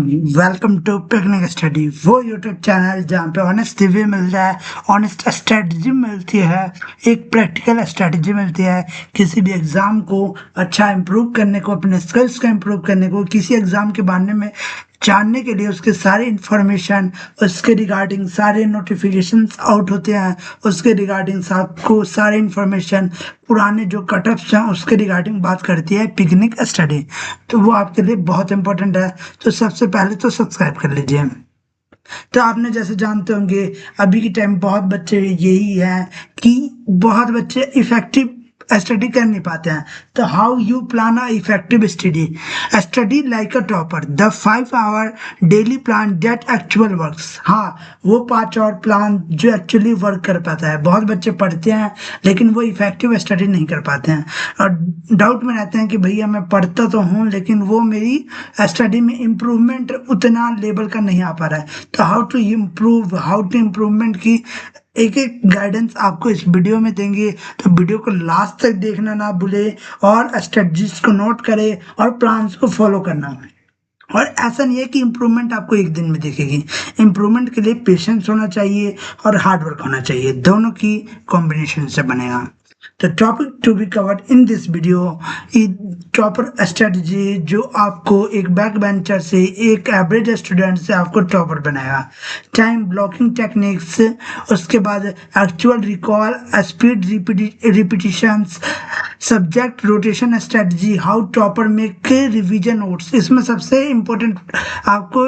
Welcome to picnic study, वो YouTube channel जहाँ पे ऑनेस्ट रिव्यू मिलता है, ऑनेस्ट स्ट्रेटजी मिलती है, एक प्रैक्टिकल स्ट्रेटजी मिलती है किसी भी एग्ज़ाम को अच्छा इम्प्रूव करने को, अपने स्किल्स को इम्प्रूव करने को, किसी एग्ज़ाम के बारे में जानने के लिए उसके सारे इन्फॉर्मेशन, उसके रिगार्डिंग सारे नोटिफिकेशंस आउट होते हैं, उसके रिगार्डिंग आपको सारे इन्फॉर्मेशन पुराने जो कटअप्स हैं उसके रिगार्डिंग बात करती है पिकनिक स्टडी। तो वो आपके लिए बहुत इंपॉर्टेंट है। तो सबसे पहले तो सब्सक्राइब कर लीजिए। तो आपने जैसे जानते होंगे अभी के टाइम बहुत बच्चे यही है कि बहुत बच्चे इफेक्टिव स्टडी कर नहीं पाते हैं। तो how you plan a effective study like a topper, the 5 hour daily plan that actual works. हाँ, वो 5 आवर प्लान जो एक्चुअली वर्क कर पाता है। बहुत बच्चे पढ़ते हैं लेकिन वो इफेक्टिव स्टडी नहीं कर पाते हैं और डाउट में रहते हैं कि भैया मैं पढ़ता तो हूँ लेकिन वो मेरी स्टडी में इम्प्रूवमेंट उतना लेवल का नहीं आ पा रहा है। तो हाउ टू इम्प्रूवमेंट की एक एक गाइडेंस आपको इस वीडियो में देंगे। तो वीडियो को लास्ट तक देखना ना भूले और स्ट्रेटजीज को नोट करें और प्लान्स को फॉलो करना। और ऐसा नहीं है कि इम्प्रूवमेंट आपको एक दिन में दिखेगी। इम्प्रूवमेंट के लिए पेशेंस होना चाहिए और हार्ड वर्क होना चाहिए, दोनों की कॉम्बिनेशन से बनेगा। The topic to be covered in this video is topper strategy, जो आपको एक बैक बेंचर से, एक एवरेज स्टूडेंट से आपको टॉपर बनाएगा। टाइम ब्लॉकिंग टेक्निक्स, उसके बाद actual recall, speed repetitions, subject rotation strategy, how topper make revision notes. इसमें सबसे इम्पोर्टेंट आपको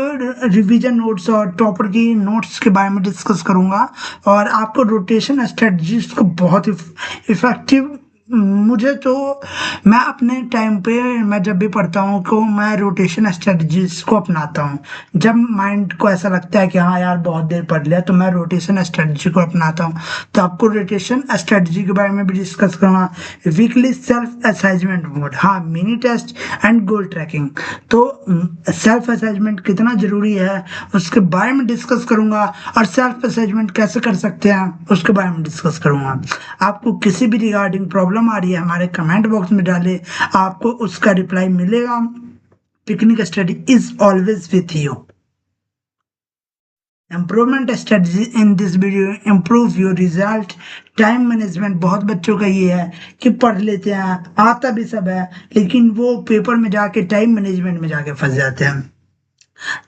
रिवीजन नोट्स और टॉपर की नोट्स के बारे में डिस्कस करूंगा और आपको रोटेशन स्ट्रेटजीज को बहुत इफेक्टिव, मुझे तो मैं अपने टाइम पे मैं जब भी पढ़ता हूँ तो मैं रोटेशन स्ट्रेटजीज को अपनाता हूँ। जब माइंड को ऐसा लगता है कि हाँ यार बहुत देर पढ़ लिया तो मैं रोटेशन स्ट्रेटजी को अपनाता हूँ। तो आपको रोटेशन स्ट्रेटजी के बारे में भी डिस्कस करूँगा। वीकली सेल्फ असेसमेंट मोड, हाँ, mini test and goal tracking. तो सेल्फ असेसमेंट कितना ज़रूरी है उसके बारे में डिस्कस करूँगा और सेल्फ असेसमेंट कैसे कर सकते हैं उसके बारे में डिस्कस करूँगा। आपको किसी भी रिगार्डिंग प्रॉब्लम आ रही है हमारे कमेंट बॉक्स में डाले, आपको उसका रिप्लाई मिलेगा। Picnic study is always with you. Improvement strategy in this video, improve your result. Time management, बहुत बच्चों का ये है कि पढ़ लेते हैं, आता भी सब है, लेकिन वो पेपर में जाके टाइम मैनेजमेंट में जाके फंस जाते हैं।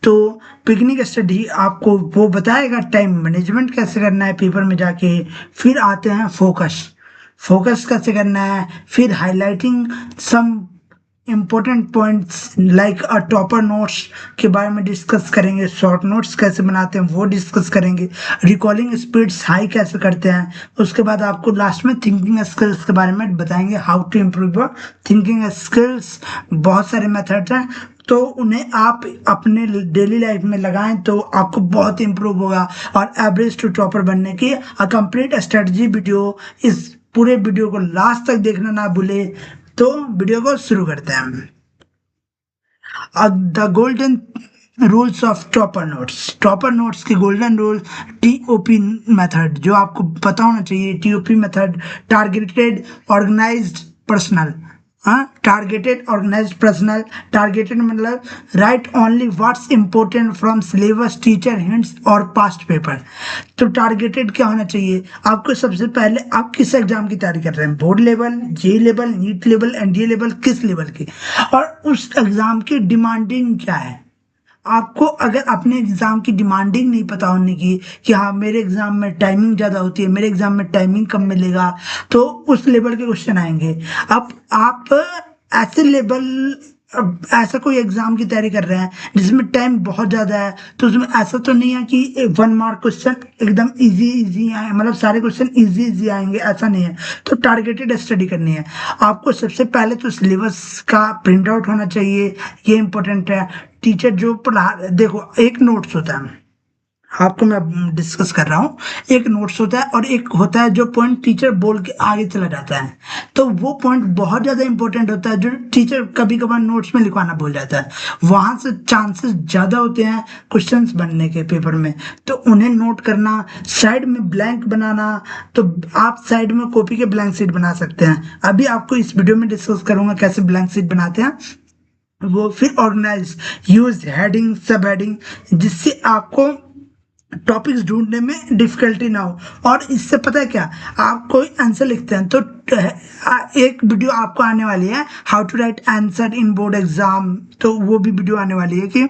तो पिकनिक स्टडी आपको वो बताएगा टाइम मैनेजमेंट कैसे करना है पेपर में जाके। फिर आते हैं फोकस कैसे करना है, फिर highlighting some important points like a topper notes के बारे में डिस्कस करेंगे। शॉर्ट नोट्स कैसे बनाते हैं वो डिस्कस करेंगे। रिकॉलिंग स्पीड्स हाई कैसे करते हैं। उसके बाद आपको लास्ट में थिंकिंग स्किल्स के बारे में बताएंगे, how to improve your thinking skills. बहुत सारे मेथड्स हैं तो उन्हें आप अपने डेली लाइफ में लगाएं तो आपको बहुत इम्प्रूव होगा और एवरेज टू टॉपर बनने की कंप्लीट स्ट्रेटजी वीडियो। इस पूरे वीडियो को लास्ट तक देखना ना भूले। तो वीडियो को शुरू करते हैं। The golden rules of topper notes की गोल्डन रूल, टीओपी मेथड, जो आपको पता होना चाहिए। TOP method, targeted organized personal. Targeted मतलब write only what's important from syllabus, teacher hints और पास्ट पेपर। तो टारगेटेड क्या होना चाहिए आपको? सबसे पहले आप किस एग्जाम की तैयारी कर रहे हैं, board level, JEE level, NEET level, NDA level, किस लेवल की, और उस एग्जाम की डिमांडिंग क्या है। आपको अगर अपने एग्जाम की डिमांडिंग नहीं पता होने की कि हाँ मेरे एग्जाम में टाइमिंग ज़्यादा होती है, मेरे एग्जाम में टाइमिंग कम मिलेगा, तो उस लेवल के क्वेश्चन आएंगे। अब आप ऐसे लेवल, ऐसा कोई एग्जाम की तैयारी कर रहे हैं जिसमें टाइम बहुत ज़्यादा है, तो उसमें ऐसा तो नहीं है कि 1 मार्क क्वेश्चन एकदम इजी आए, मतलब सारे क्वेश्चन इजी आएंगे, ऐसा नहीं है। तो टारगेटेड स्टडी करनी है आपको। सबसे पहले तो सिलेबस का प्रिंट आउट होना चाहिए, ये इंपॉर्टेंट है। टीचर जो पढ़ा, देखो एक नोट्स होता है, आपको मैं डिस्कस कर रहा हूँ, एक नोट्स होता है और एक होता है जो पॉइंट टीचर बोल के आगे चला जाता है। तो वो पॉइंट बहुत ज़्यादा इंपॉर्टेंट होता है जो टीचर कभी कभार नोट्स में लिखवाना भूल जाता है। वहाँ से चांसेस ज़्यादा होते हैं क्वेश्चंस बनने के पेपर में, तो उन्हें नोट करना, साइड में ब्लैंक बनाना। तो आप साइड में कॉपी के ब्लैंक शीट बना सकते हैं। अभी आपको इस वीडियो में डिस्कस करूँगा कैसे ब्लैंक शीट बनाते हैं। वो फिर organise, use heading sub heading, जिससे आपको टॉपिक्स ढूंढने में डिफिकल्टी ना हो। और इससे पता है क्या, आप कोई आंसर लिखते हैं तो एक वीडियो आपको आने वाली है, how to write answer in board exam, तो वो भी वीडियो आने वाली है कि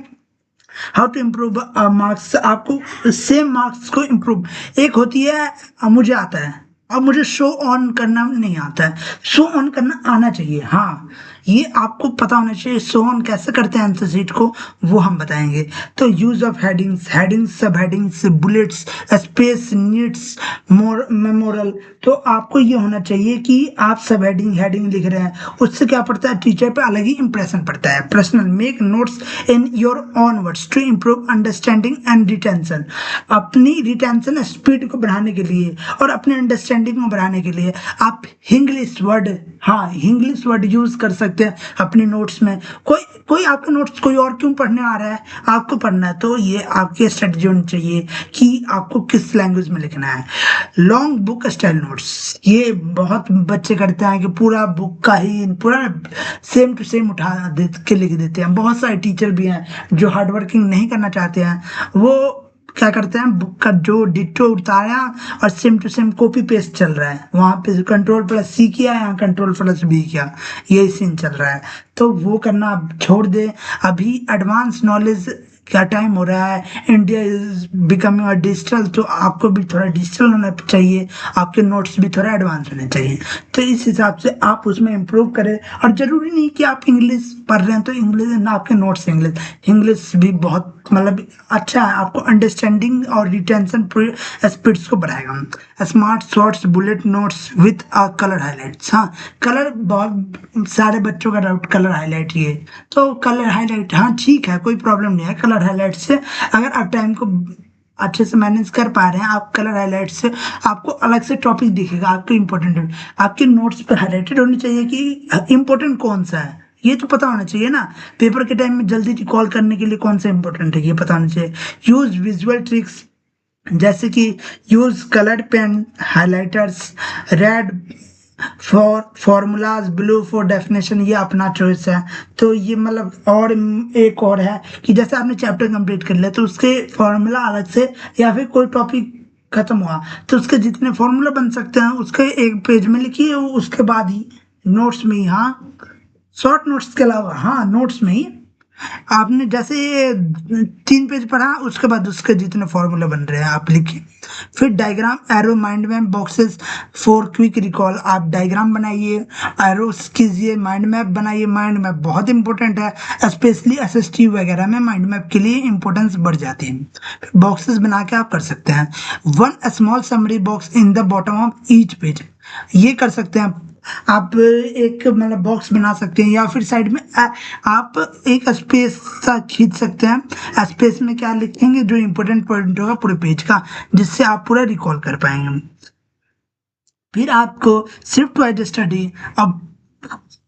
हाउ टू इम्प्रूव मार्क्स, आपको सेम मार्क्स को इम्प्रूव। एक होती है मुझे आता है, अब मुझे शो ऑन करना नहीं आता है, शो ऑन करना आना चाहिए। हाँ, ये आपको पता होना चाहिए शो ऑन कैसे करते हैं आंसर शीट को, वो हम बताएंगे। तो use of headings, headings sub headings, bullets, space needs more memorable. तो आपको ये होना चाहिए कि आप सब हेडिंग हेडिंग लिख रहे हैं, उससे क्या पड़ता है, टीचर पे अलग ही इंप्रेशन पड़ता है। Personal, make notes in your own words to improve understanding and retention. अपनी रिटेंशन स्पीड को बढ़ाने के लिए और अपने अंडरस्टैंडिंग को बढ़ाने के लिए आप इंग्लिश वर्ड, हाँ इंग्लिश वर्ड यूज कर सकते हैं अपनी नोट्स में। कोई कोई आपके नोट्स कोई और क्यों पढ़ने आ रहा है, आपको पढ़ना है, तो ये आपकी स्ट्रेटजी होनी चाहिए कि आपको किस लैंग्वेज में लिखना है। लॉन्ग बुक स्टाइल नोट्स, ये बहुत बच्चे करते हैं कि पूरा बुक का ही पूरा सेम टू सेम उठा दे के लिख देते हैं। बहुत सारे टीचर भी हैं जो हार्ड वर्किंग नहीं करना चाहते हैं, वो क्या करते हैं, बुक का जो डिट्टो उतारा और same to same copy paste चल रहा है, वहां पे कंट्रोल+C किया, यहाँ कंट्रोल+V किया, यही सीन चल रहा है। तो वो करना आप छोड़ दे। अभी एडवांस नॉलेज क्या टाइम हो रहा है, India is becoming a digital, तो आपको भी थोड़ा डिजिटल होना चाहिए, आपके नोट्स भी थोड़ा एडवांस होने चाहिए। तो इस हिसाब से आप उसमें इम्प्रूव करें। और जरूरी नहीं कि आप इंग्लिश पढ़ रहे हैं तो इंग्लिश ना, आपके नोट्स इंग्लिश, इंग्लिश भी बहुत मतलब अच्छा है, आपको अंडरस्टैंडिंग और रिटेंशन स्पीड्स को बढ़ाएगा। Smart shorts bullet notes with colour highlights, हाँ कलर, बहुत सारे बच्चों का डाउट कलर हाईलाइट, ये तो कलर हाईलाइट हाँ ठीक है, कोई प्रॉब्लम नहीं है कलर हाईलाइट से। अगर आप टाइम को अच्छे से मैनेज कर पा रहे हैं, आप कलर हाईलाइट से आपको अलग से टॉपिक दिखेगा आपके इंपॉर्टेंट, आपके नोट्स पे हाईलाइटेड होनी चाहिए कि इंपॉर्टेंट कौन सा है, ये तो पता होना चाहिए ना। पेपर के टाइम में जल्दी रिकॉल करने के लिए कौन सा इंपॉर्टेंट है, ये पता होना चाहिए। यूज विजुअल ट्रिक्स, जैसे कि use coloured pen, highlighters, red for formulas, blue for definition, ये अपना चॉइस है। तो ये मतलब, और एक और है कि जैसे आपने चैप्टर कंप्लीट कर लिया तो उसके फॉर्मूला अलग से, या फिर कोई टॉपिक खत्म हुआ तो उसके जितने फॉर्मूला बन सकते हैं उसके एक पेज में लिखिए, उसके बाद ही नोट्स में ही, हाँ शॉर्ट नोट्स के अलावा, हाँ नोट्स में ही आपने जैसे 3 पेज पढ़ा, उसके बाद उसके जितने फॉर्मूला बन रहे हैं आप लिखिए। फिर diagram, arrow, mind map, boxes for quick recall, आप डायग्राम बनाइए, एरोस कीजिए, माइंड मैप बनाइए। माइंड मैप बहुत इंपॉर्टेंट है, स्पेशली एसएसटी वगैरह में माइंड मैप के लिए इंपॉर्टेंस बढ़ जाती है। बॉक्सेस बना के आप कर सकते हैं। One small summary box in the bottom of each page, ये कर सकते हैं आप एक मतलब बॉक्स बना सकते हैं, या फिर साइड में आप एक स्पेस सा खींच सकते हैं। स्पेस में क्या लिखेंगे, जो इंपॉर्टेंट पॉइंट होगा पूरे पेज का, जिससे आप पूरा रिकॉल कर पाएंगे। फिर आपको शिफ्ट वाइज स्टडी, अब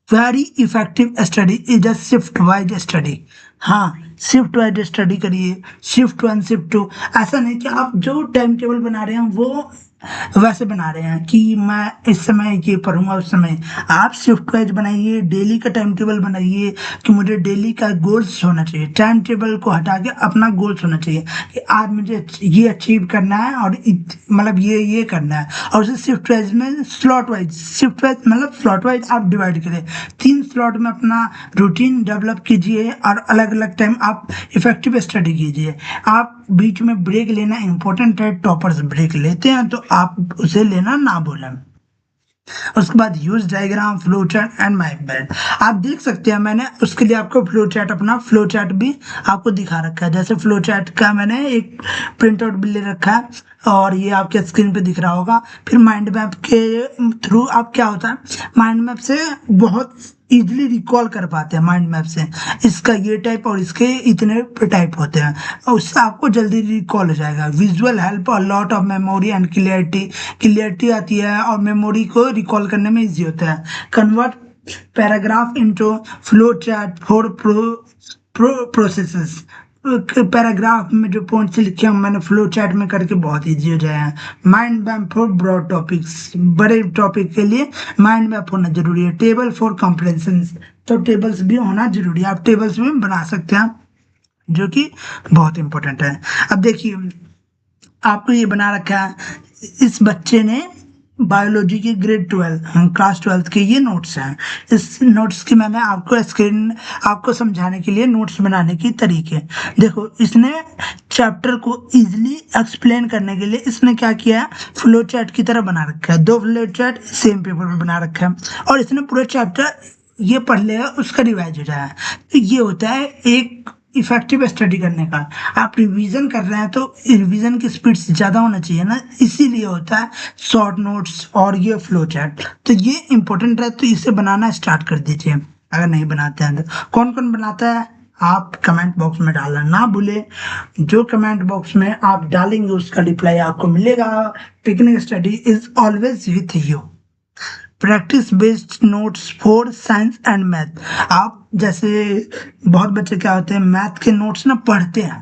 very effective study is a shift wise study. हाँ शिफ्ट वाइज स्टडी करिए, शिफ्ट 1 शिफ्ट 2, ऐसा नहीं कि आप जो टाइम टेबल बना रहे हैं वो वैसे बना रहे हैं कि मैं इस समय ये पढ़ूंगा उस समय। आप शिफ्ट वाइज बनाइए, डेली का टाइम टेबल बनाइए कि मुझे डेली का गोल्स होना चाहिए, टाइम टेबल को हटा के अपना गोल्स होना चाहिए कि आज मुझे ये अचीव करना है और मतलब ये करना है। और उसे शिफ्ट वाइज में स्लॉट वाइज, शिफ्ट वाइज मतलब स्लॉट वाइज आप डिवाइड करें, 3 स्लॉट में अपना रूटीन डेवलप कीजिए और अलग अलग टाइम आप इफेक्टिव स्टडी कीजिए। आप बीच में ब्रेक लेना इंपॉर्टेंट है, टॉपर्स ब्रेक लेते हैं तो आप उसे लेना ना भूलें। उसके बाद use diagram, flow chart and mike bad, आप देख सकते हैं मैंने उसके लिए आपको फ्लो चार्ट, अपना फ्लो चार्ट भी आपको दिखा रखा है। जैसे फ्लो चार्ट का मैंने एक प्रिंट आउट भी ले रखा है और ये आपके स्क्रीन पे दिख रहा होगा। फिर माइंड मैप के थ्रू आप क्या होता है, माइंड मैप से बहुत इजीली रिकॉल कर पाते हैं। माइंड मैप से इसका ये टाइप और इसके इतने टाइप होते हैं, और उससे आपको जल्दी रिकॉल हो जाएगा। Visual help a lot of memory and clarity आती है और मेमोरी को रिकॉल करने में इजी होता है। Convert paragraph into flow chart for processes, paragraph में जो पॉइंट्स लिखे हैं मैंने फ्लो चार्ट में करके बहुत इजी हो जाए हैं। Mind map for broad topics, बड़े टॉपिक के लिए माइंड मैप होना जरूरी है। टेबल फॉर कॉम्प्रिहेंशन, तो टेबल्स भी होना जरूरी है। आप टेबल्स भी बना सकते हैं जो कि बहुत इंपॉर्टेंट है। अब देखिए आपको ये बना रखा है, इस बच्चे ने बायोलॉजी के ग्रेड 12 क्लास 12 के ये नोट्स हैं। इस नोट्स की मैंने आपको स्क्रीन आपको समझाने के लिए नोट्स बनाने की तरीके देखो। इसने चैप्टर को इजीली एक्सप्लेन करने के लिए इसने क्या किया है, फ्लो चार्ट की तरह बना रखा है। 2 फ्लो चार्ट सेम पेपर में बना रखा है और इसने पूरा चैप्टर ये पढ़ लिया उसका रिवाइज हो जाए। तो ये होता है एक इफेक्टिव स्टडी करने का। आप रिवीजन कर रहे हैं तो रिवीजन की स्पीड ज़्यादा होना चाहिए ना, इसीलिए होता है शॉर्ट नोट्स और ये फ्लो चार्ट। तो ये इंपॉर्टेंट है, तो इसे बनाना स्टार्ट कर दीजिए अगर नहीं बनाते हैं तो। कौन कौन बनाता है आप कमेंट बॉक्स में डालना ना भूले। जो कमेंट बॉक्स में आप डालेंगे उसका रिप्लाई आपको मिलेगा। Picnic study is always with you. Practice based notes for science and math. आप जैसे बहुत बच्चे क्या होते हैं मैथ के नोट्स ना पढ़ते हैं,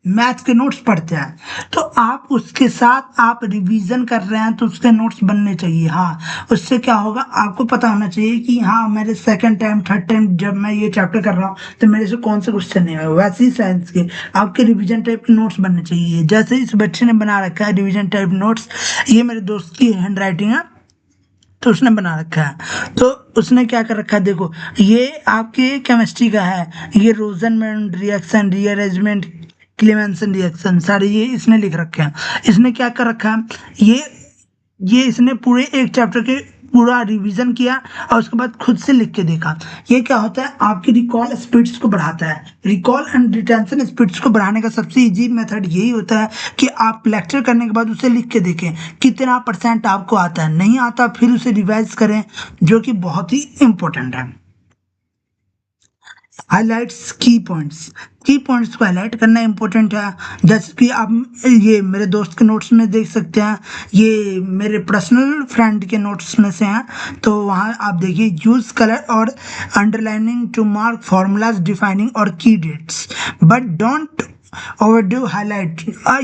मैथ के नोट्स पढ़ते हैं, तो आप उसके साथ आप रिवीजन कर रहे हैं तो उसके नोट्स बनने चाहिए। हाँ, उससे क्या होगा आपको पता होना चाहिए कि हाँ मेरे सेकंड टाइम थर्ड टाइम जब मैं ये चैप्टर कर रहा हूँ तो मेरे से कौन से क्वेश्चन नहीं हुए। वैसे ही साइंस के आपके रिवीजन टाइप के नोट्स बनने चाहिए। जैसे इस बच्चे ने बना रखा है रिवीजन टाइप नोट्स, ये मेरे दोस्त की हैंड राइटिंग है तो उसने बना रखा है। तो उसने क्या कर रखा है देखो, ये आपके केमिस्ट्री का है, ये रोजनमैन रिएक्शन, रीअरेंजमेंट, क्लेमेंसन रिएक्शन, सारे ये इसने लिख रखे हैं। इसने क्या कर रखा है, ये इसने पूरे एक चैप्टर के पूरा रिवीजन किया और उसके बाद खुद से लिख के देखा। ये क्या होता है आपकी रिकॉल स्पीड्स को बढ़ाता है। रिकॉल एंड रिटेंशन स्पीड्स को बढ़ाने का सबसे इजी मेथड यही होता है कि आप लेक्चर करने के बाद उसे लिख के देखें कितना परसेंट आपको आता है। नहीं आता फिर उसे रिवाइज करें, जो कि बहुत ही इंपॉर्टेंट है। हाईलाइट्स की पॉइंट्स को हाईलाइट करना इंपॉर्टेंट है। जैसे कि आप ये मेरे दोस्त के नोट्स में देख सकते हैं, ये मेरे पर्सनल फ्रेंड के नोट्स में से हैं। तो वहाँ आप देखिए यूज कलर और underlining to mark formulas defining और key dates but don't overdo highlight.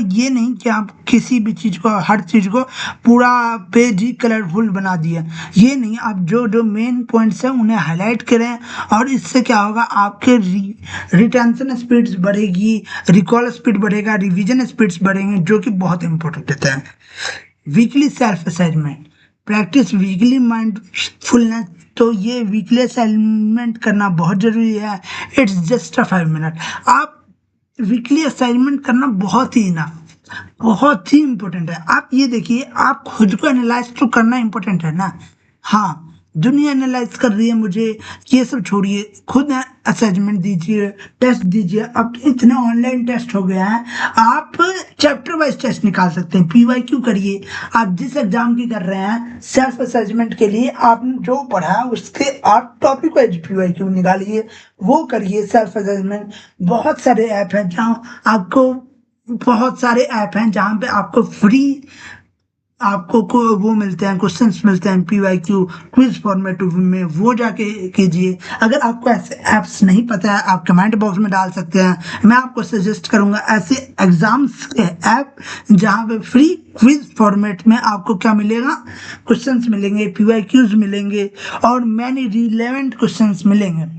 ये नहीं कि आप किसी भी चीज़ को हर चीज़ को पूरा पेज ही कलरफुल बना दिया, ये नहीं। आप जो जो मेन पॉइंट्स हैं उन्हें हाईलाइट करें और इससे क्या होगा आपके रिटेंशन स्पीड्स बढ़ेगी, रिकॉल स्पीड बढ़ेगा, रिवीजन स्पीड्स बढ़ेंगे, जो कि बहुत इंपॉर्टेंट होता है। Weekly self assessment, practice weekly mindfulness. तो ये वीकली असाइनमेंट करना बहुत जरूरी है। It's just a 5 minute. आप वीकली असाइनमेंट करना बहुत ही इंपॉर्टेंट है। आप ये देखिए आप खुद को एनालाइज तो करना इंपॉर्टेंट है ना। हाँ, दुनिया एनालाइज कर रही है मुझे, ये सब छोड़िए, खुद असेसमेंट दीजिए, टेस्ट दीजिए। अब तो इतने ऑनलाइन टेस्ट हो गया है, आप चैप्टर वाइज टेस्ट निकाल सकते हैं। पीवाईक्यू करिए, आप जिस एग्जाम की कर रहे हैं सेल्फ असेसमेंट के लिए आपने जो पढ़ा उसके आप टॉपिक वाइज पीवाईक्यू निकालिए, वो करिए सेल्फ असेसमेंट। बहुत सारे ऐप हैं जहाँ पे आपको फ्री आपको को वो मिलते हैं, क्वेश्चंस मिलते हैं पीवाईक्यू क्विज फॉर्मेट में, वो जाके कीजिए। अगर आपको ऐसे ऐप्स नहीं पता है आप कमेंट बॉक्स में डाल सकते हैं। मैं आपको सजेस्ट करूंगा ऐसे एग्जाम्स के ऐप जहाँ पे फ्री क्विज फॉर्मेट में आपको क्या मिलेगा, क्वेश्चंस मिलेंगे, पीवाईक्यूज मिलेंगे और मैनी रिलेवेंट क्वेश्चंस मिलेंगे।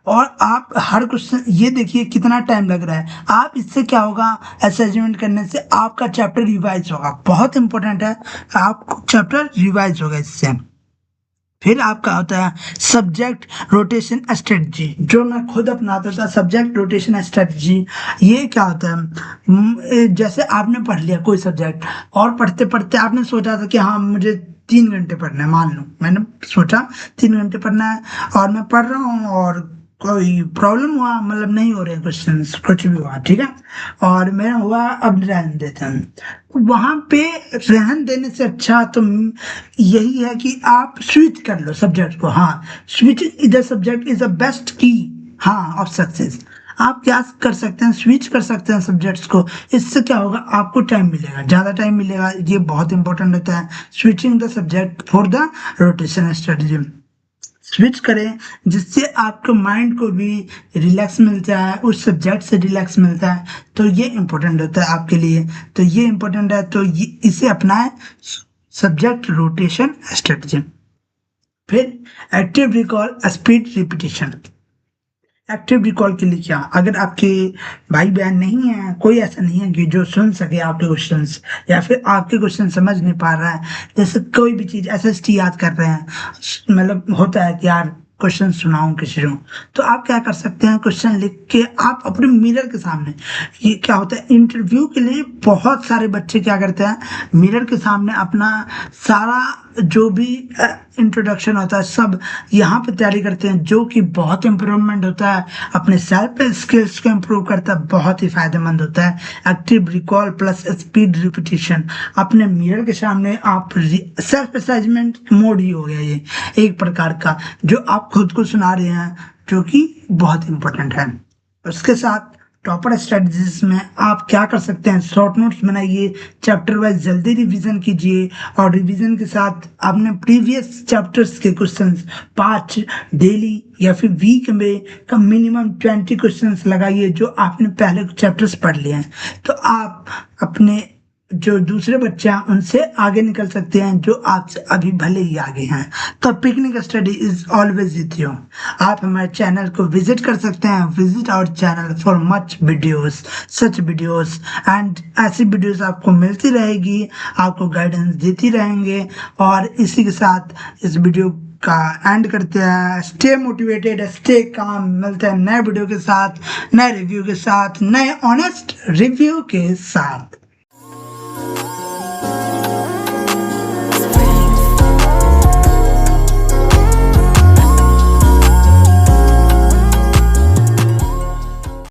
और आप हर क्वेश्चन ये देखिए कितना टाइम लग रहा है। आप इससे क्या होगा, असेसमेंट करने से आपका चैप्टर रिवाइज होगा, बहुत इंपॉर्टेंट है, आपको चैप्टर रिवाइज होगा इससे। फिर आपका होता है सब्जेक्ट रोटेशन स्ट्रेटजी, जो मैं खुद अपनाता था। सब्जेक्ट रोटेशन स्ट्रेटजी ये क्या होता है, जैसे आपने पढ़ लिया कोई सब्जेक्ट और पढ़ते पढ़ते आपने सोचा था कि हाँ मुझे 3 घंटे पढ़ना है। मान लो मैंने सोचा 3 घंटे पढ़ना है और मैं पढ़ रहा हूँ और कोई प्रॉब्लम हुआ, मतलब नहीं हो रहे क्वेश्चन, कुछ भी हुआ, ठीक है, और मेरा हुआ अब रहने देते हैं। वहाँ पे रहन देने से अच्छा तो यही है कि आप स्विच कर लो सब्जेक्ट को। हाँ, switch is the subject is the best की हाँ ऑफ सक्सेस। आप क्या कर सकते हैं, स्विच कर सकते हैं सब्जेक्ट्स को। इससे क्या होगा आपको टाइम मिलेगा, ज़्यादा टाइम मिलेगा, ये बहुत इंपॉर्टेंट होता है। Switching the subject for the rotation strategy, switch करें जिससे आपके माइंड को भी रिलैक्स मिलता है, उस सब्जेक्ट से रिलैक्स मिलता है। तो ये इम्पोर्टेंट होता है आपके लिए, तो ये इम्पोर्टेंट है, तो ये इसे अपनाएं, सब्जेक्ट रोटेशन स्ट्रेटजी। फिर active recall, speed repetition. Active recall के लिए क्या, अगर आपके भाई बहन नहीं है, कोई ऐसा नहीं है कि जो सुन सके आपके क्वेश्चंस, या फिर आपके क्वेश्चन समझ नहीं पा रहा है, जैसे कोई भी चीज एसएसटी याद कर रहे हैं, मतलब होता है कि यार क्वेश्चन सुनाऊं किसी को, तो आप क्या कर सकते हैं, क्वेश्चन लिख के आप अपने मिरर के सामने, ये क्या होता है इंटरव्यू के लिए बहुत सारे बच्चे क्या करते हैं, मिरर के सामने अपना सारा जो भी इंट्रोडक्शन होता है सब यहाँ पे तैयारी करते हैं, जो कि बहुत इंप्रूवमेंट होता है, अपने सेल्फ स्किल्स को इम्प्रूव करता है, बहुत ही फायदेमंद होता है। Active recall plus speed repetition, अपने मिरर के सामने आप सेल्फ असेसमेंट मोड ही हो गया ये एक प्रकार का, जो आप खुद को सुना रहे हैं, जो कि बहुत इंपॉर्टेंट है। उसके साथ टॉपर स्ट्रेटजीज में आप क्या कर सकते हैं, शॉर्ट नोट्स बनाइए, चैप्टर वाइज जल्दी रिवीजन कीजिए, और रिवीजन के साथ आपने प्रीवियस चैप्टर्स के क्वेश्चंस 5 डेली या फिर वीक में का मिनिमम 20 क्वेश्चंस लगाइए जो आपने पहले चैप्टर्स पढ़ लिए हैं, तो आप अपने जो दूसरे बच्चे हैं उनसे आगे निकल सकते हैं, जो आपसे अभी भले ही आगे हैं। तो picnic study is always with you. आप हमारे चैनल को विजिट कर सकते हैं, visit our channel for much videos, such videos, and ऐसी वीडियोस आपको मिलती रहेगी, आपको गाइडेंस देती रहेंगे। और इसी के साथ इस वीडियो का एंड करते हैं। Stay motivated, stay calm. मिलते हैं नए वीडियो के साथ, नए रिव्यू के साथ, नए ऑनेस्ट रिव्यू के साथ।